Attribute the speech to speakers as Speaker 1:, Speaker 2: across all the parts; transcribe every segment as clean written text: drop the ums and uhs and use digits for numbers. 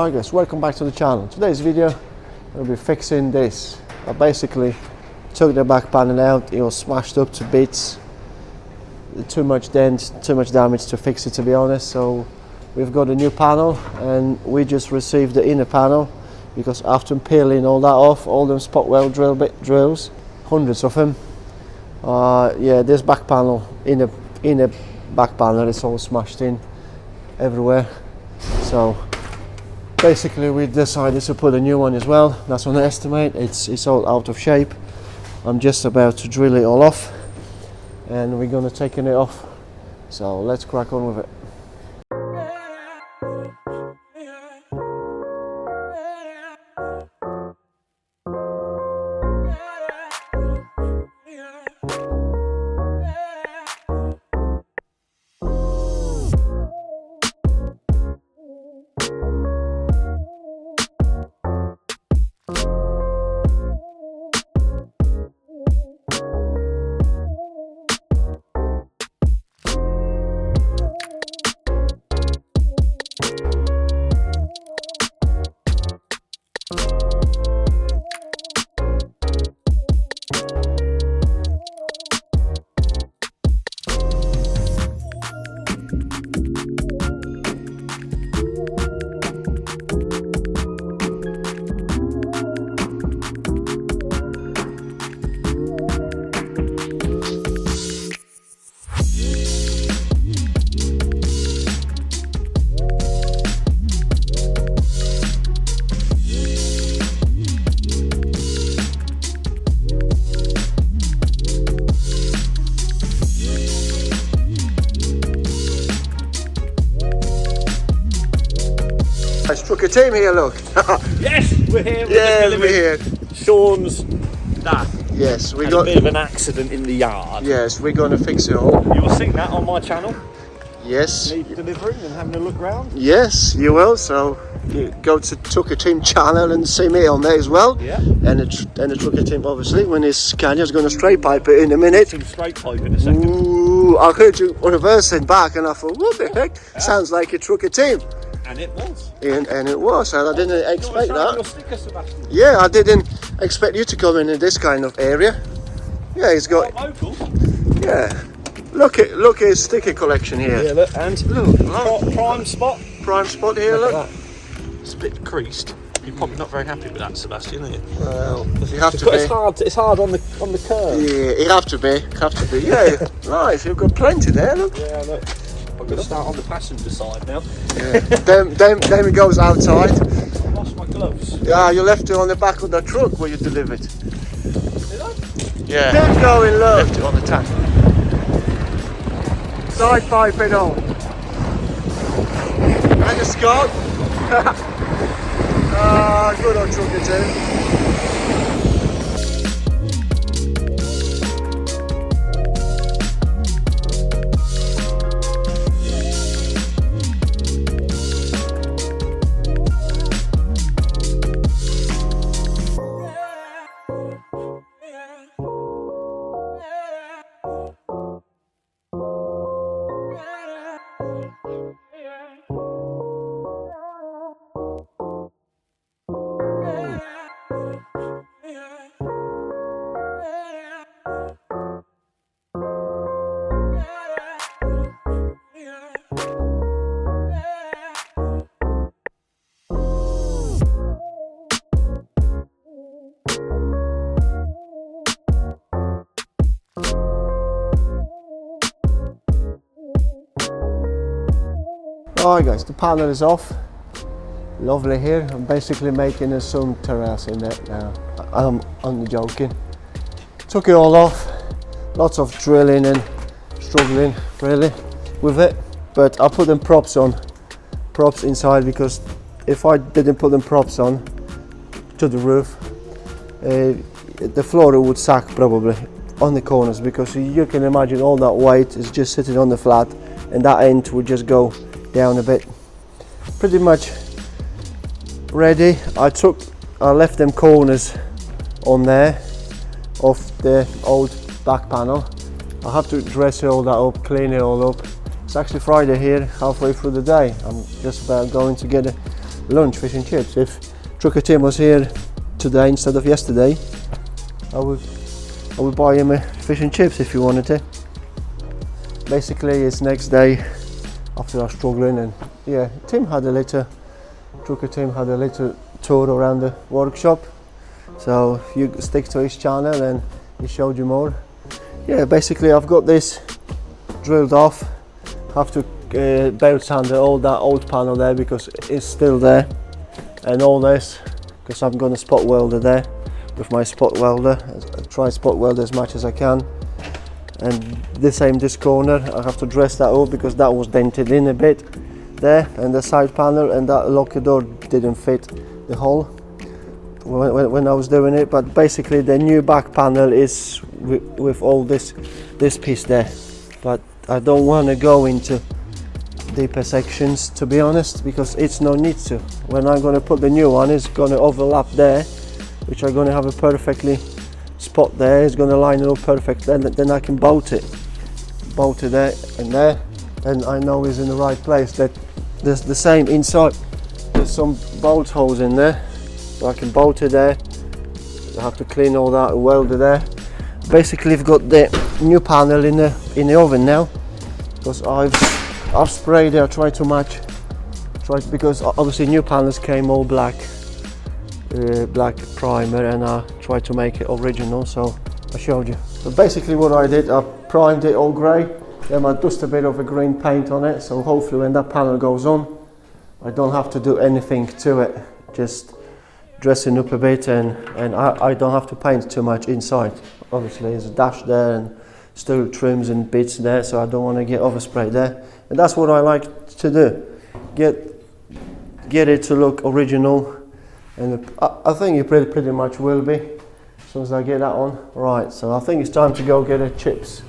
Speaker 1: Hi guys, welcome back to the channel. Today's video we'll be fixing this. I basically took the back panel out. It was smashed up to bits, too much dent, too much damage to fix it, to be honest. So we've got a new panel and we just received the inner panel, because after peeling all that off, all them spot weld drills, hundreds of them, yeah, this back panel, inner back panel, is all smashed in everywhere. So basically we decided to put a new one as well. That's on the estimate. It's all out of shape. I'm just about to drill it all off and we're gonna take it off. So let's crack on with it. Trucker team here, look.
Speaker 2: Yes, we're here.
Speaker 1: Yeah, we're here.
Speaker 2: Sean's dad.
Speaker 1: Yes, we
Speaker 2: had
Speaker 1: got
Speaker 2: a bit of an accident in the yard.
Speaker 1: Yes, we're gonna fix it all.
Speaker 2: You will see that on my channel.
Speaker 1: Yes.
Speaker 2: Me delivering and having a look round.
Speaker 1: Yes, you will. So you go to Trucker Team channel and see me on there as well.
Speaker 2: Yeah.
Speaker 1: And the Trucker Team, obviously, when his Scania's going to straight pipe it in a minute.
Speaker 2: Some straight pipe in a second.
Speaker 1: Ooh, I heard you reversing back and I thought, what the heck?
Speaker 2: Yeah.
Speaker 1: Sounds like a Trucker Team.
Speaker 2: And it was.
Speaker 1: And it was, and I didn't expect that.
Speaker 2: Your sticker, Sebastian.
Speaker 1: Yeah, I didn't expect you to come in this kind of area. Yeah, he's got.
Speaker 2: Local.
Speaker 1: Yeah. Look at his sticker collection here.
Speaker 2: Yeah, look, and
Speaker 1: Look.
Speaker 2: prime spot.
Speaker 1: Prime spot here, look.
Speaker 2: At that. It's a bit creased. You're probably not very happy with that, Sebastian, are you?
Speaker 1: Well, you have to
Speaker 2: But
Speaker 1: be.
Speaker 2: it's hard on the curve.
Speaker 1: Yeah, you have to be. Yeah, nice. You've got plenty there. Look.
Speaker 2: Yeah, look. I'm going to start on the passenger side now.
Speaker 1: Yeah. then it goes outside.
Speaker 2: I lost my gloves.
Speaker 1: Yeah, you left it on the back of the truck where you delivered.
Speaker 2: Did I?
Speaker 1: Yeah. Keep going, look. Left it on the tank. Side piping on. And the scope. Good on Trucker Team. Alright guys, the panel is off. Lovely here. I'm basically making a sun terrace in there now. I'm only joking. Took it all off. Lots of drilling and struggling really with it. But I put them props inside, because if I didn't put them props on to the roof, the floor would sag probably on the corners, because you can imagine all that weight is just sitting on the flat and that end would just go down a bit. Pretty much ready. I left them corners on there of the old back panel. I have to dress all that up, clean it all up. It's actually Friday here, halfway through the day. I'm just about going to get lunch, fish and chips. If Trucker Tim was here today instead of yesterday, I would buy him a fish and chips if he wanted to. Basically, it's next day after our struggling, and yeah, Trucker Tim had a little tour around the workshop. So you stick to his channel and he showed you more. Yeah, basically I've got this drilled off. Have to belt sander all that old panel there because it's still there, and all this because I'm going to spot welder there with my spot welder. I try spot weld as much as I can, and this corner I have to dress that up because that was dented in a bit there, and the side panel and that locker door didn't fit the hole when I was doing it. But basically the new back panel is with all this piece there, but I don't want to go into deeper sections, to be honest, because it's no need to. When I'm going to put the new one, it's going to overlap there, which I'm going to have a perfectly spot there. It's going to line it up perfectly, and then I can bolt it there and there, and I know it's in the right place. That there's the same inside, there's some bolt holes in there, so I can bolt it there. I have to clean all that, weld it there. Basically I've got the new panel in the oven now, because I've sprayed it. I tried to match, because obviously new panels came all black primer, and I tried to make it original, so I showed you. So basically what I did, I primed it all grey, then I dust a bit of a green paint on it, so hopefully when that panel goes on I don't have to do anything to it, just dressing up a bit, and I don't have to paint too much inside. Obviously there's a dash there and still trims and bits there, so I don't want to get oversprayed there, and that's what I like to do, get it to look original, and I think it pretty much will be as soon as I get that on. Right, so I think it's time to go get the chips.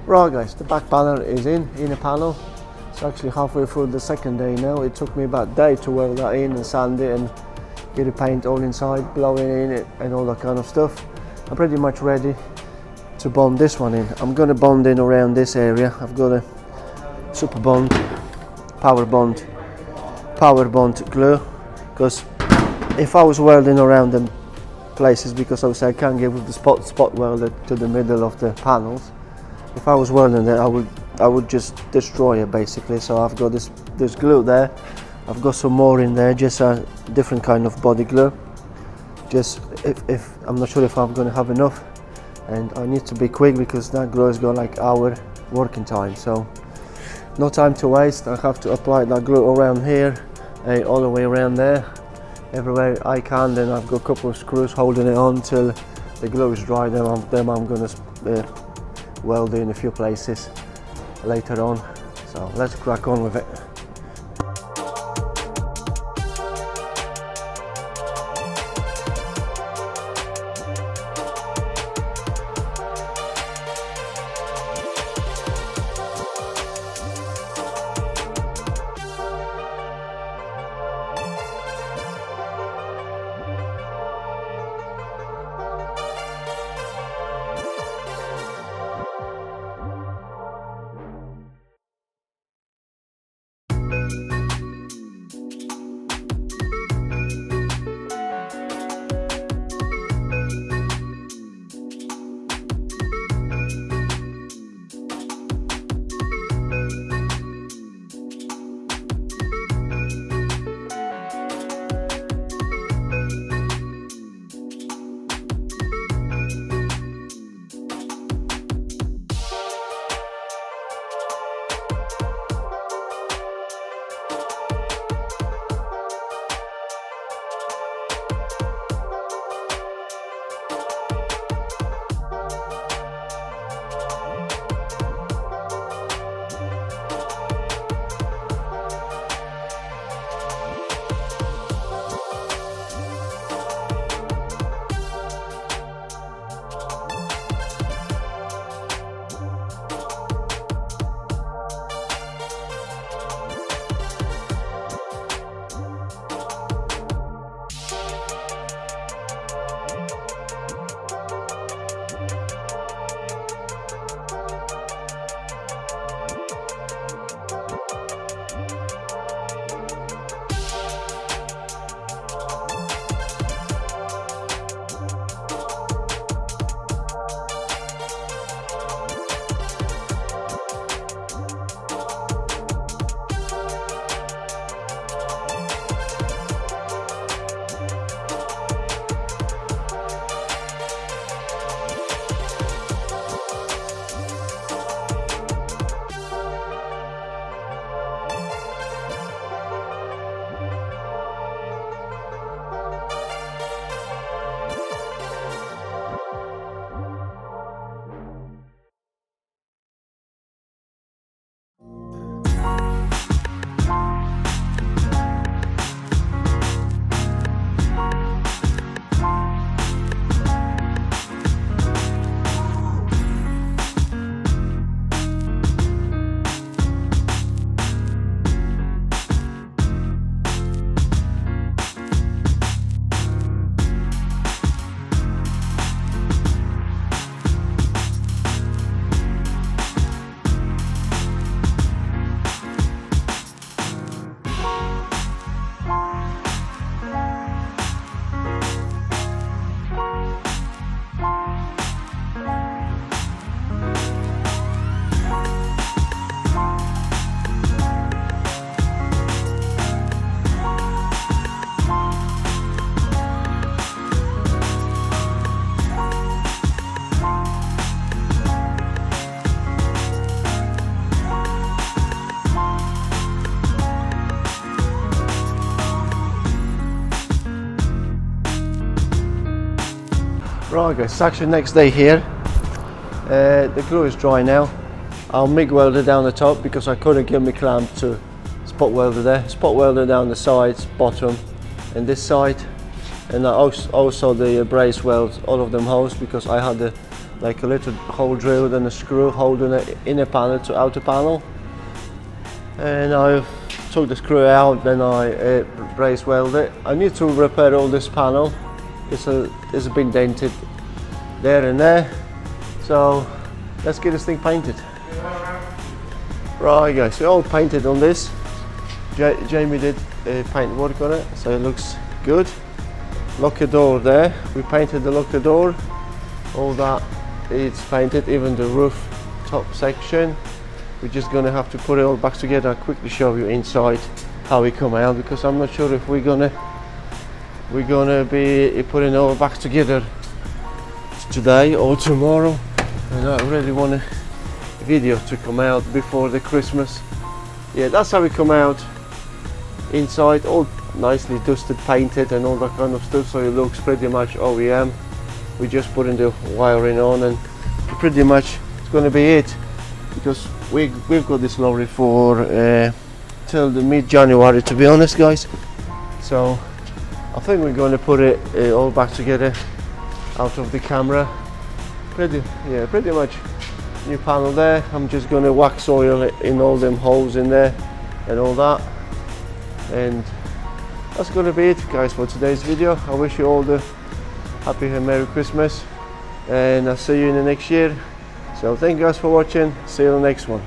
Speaker 1: Right guys, the back panel is in a panel. It's actually halfway through the second day now. It took me about a day to weld that in and sand it and get the paint all inside, blowing in it and all that kind of stuff. I'm pretty much ready to bond this one in. I'm going to bond in around this area. I've got a super bond, power bond glue, because if I was welding around them places, because obviously I can't get with the spot welder to the middle of the panels, if I was welding there I would just destroy it basically. So I've got this glue there. I've got some more in there, just a different kind of body glue. Just if I'm not sure if I'm going to have enough, and I need to be quick because that glue has got like hour working time, so no time to waste. I have to apply that glue around here, all the way around there, everywhere I can. Then I've got a couple of screws holding it on till the glue is dry. Then I'm going to weld it in a few places later on. So let's crack on with it. Right guys, it's actually next day here. The glue is dry now. I'll MIG weld it down the top because I couldn't get my clamp to spot weld it there. Spot weld it down the sides, bottom and this side. And I also the brace weld all of them holes because I had like a little hole drilled and a screw holding the inner panel to outer panel. And I took the screw out, then I brace weld it. I need to repair all this panel. It's a bit dented there and there. So let's get this thing painted. Right guys, we're all painted on this. Jamie did paint work on it, so it looks good. Locker door there, we painted the locker door. All that is painted, even the roof top section. We're just gonna have to put it all back together. I'll quickly show you inside how it come out, because I'm not sure if we're gonna be putting it all back together today or tomorrow, and I really want a video to come out before the Christmas. Yeah, that's how it come out inside, all nicely dusted, painted and all that kind of stuff, so it looks pretty much OEM. We're just putting the wiring on, and pretty much it's going to be it, because we've got this lorry for till the mid-January, to be honest guys. So I think we're going to put it all back together out of the camera. Pretty much new panel there. I'm just going to wax oil in all them holes in there and all that, and that's going to be it guys for today's video. I wish you all the happy and Merry Christmas, and I'll see you in the next year. So thank you guys for watching. See you in the next one.